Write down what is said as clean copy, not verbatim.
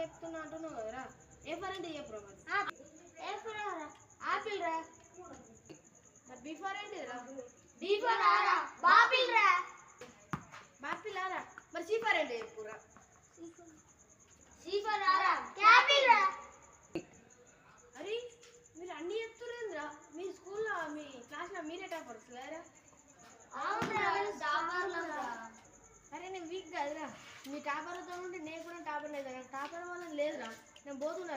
చెప్తున్నా అంటున్నావు కదరా ఏ ఫర్ అంటే చెప్పు ఆపిల్ రా మరి బి ఫర్ ఏంటిదిరా బి ఫర్ ఆరా బాపిల్ రా బాపిల్ ఆరా మరి సి ఫర్ ఏంటి చెప్పురా సి ఫర్ ఆరా క్యాపిల్ రా అరే మీరు అన్ని చెప్తురేంద్రా మీ స్కూల్లో మీ క్లాస్లో మీరే టాపర్స్ లేరా అవునురా టాపర్లం రా అరే నేను వీక్ కాదురా మీ టాపర్తో ఉంటే నేను కూడా టాపర్ లేదు టాపర్ వల్ల లేదురా నేను పోతున్నా